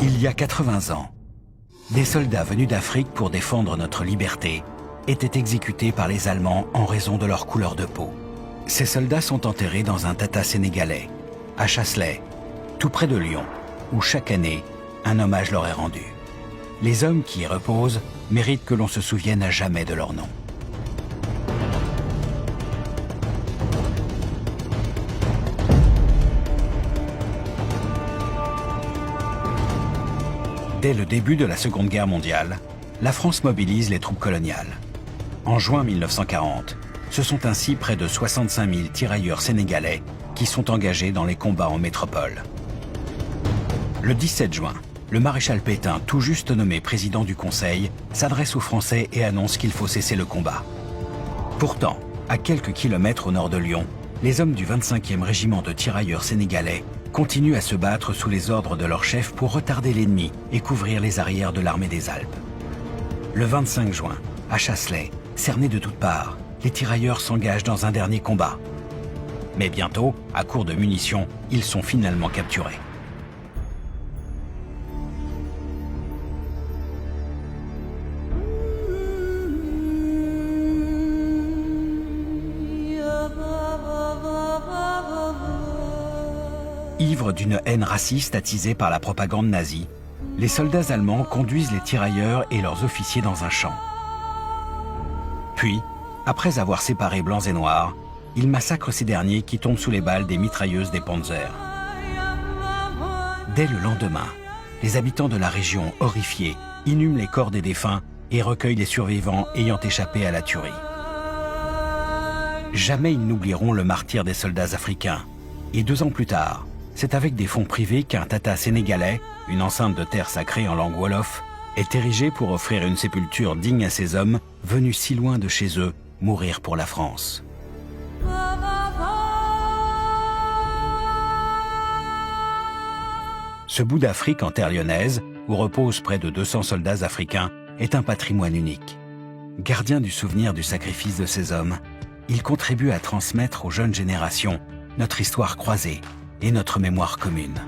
Il y a 80 ans, des soldats venus d'Afrique pour défendre notre liberté étaient exécutés par les Allemands en raison de leur couleur de peau. Ces soldats sont enterrés dans un tata sénégalais, à Chasselet, tout près de Lyon, où chaque année, un hommage leur est rendu. Les hommes qui y reposent méritent que l'on se souvienne à jamais de leur nom. Dès le début de la Seconde Guerre mondiale, la France mobilise les troupes coloniales. En juin 1940, ce sont ainsi près de 65 000 tirailleurs sénégalais qui sont engagés dans les combats en métropole. Le 17 juin, le maréchal Pétain, tout juste nommé président du Conseil, s'adresse aux Français et annonce qu'il faut cesser le combat. Pourtant, à quelques kilomètres au nord de Lyon, les hommes du 25e régiment de tirailleurs sénégalais continuent à se battre sous les ordres de leur chef pour retarder l'ennemi et couvrir les arrières de l'armée des Alpes. Le 25 juin, à Chasselet, cernés de toutes parts, les tirailleurs s'engagent dans un dernier combat. Mais bientôt, à court de munitions, ils sont finalement capturés. Ivres d'une haine raciste attisée par la propagande nazie, les soldats allemands conduisent les tirailleurs et leurs officiers dans un champ. Puis, après avoir séparé blancs et noirs, ils massacrent ces derniers qui tombent sous les balles des mitrailleuses des Panzers. Dès le lendemain, les habitants de la région, horrifiés, inhument les corps des défunts et recueillent les survivants ayant échappé à la tuerie. Jamais ils n'oublieront le martyre des soldats africains. Et 2 ans plus tard, c'est avec des fonds privés qu'un tata sénégalais, une enceinte de terre sacrée en langue wolof, est érigé pour offrir une sépulture digne à ces hommes venus si loin de chez eux mourir pour la France. Ce bout d'Afrique en terre lyonnaise, où reposent près de 200 soldats africains, est un patrimoine unique. Gardien du souvenir du sacrifice de ces hommes, il contribue à transmettre aux jeunes générations notre histoire croisée et notre mémoire commune.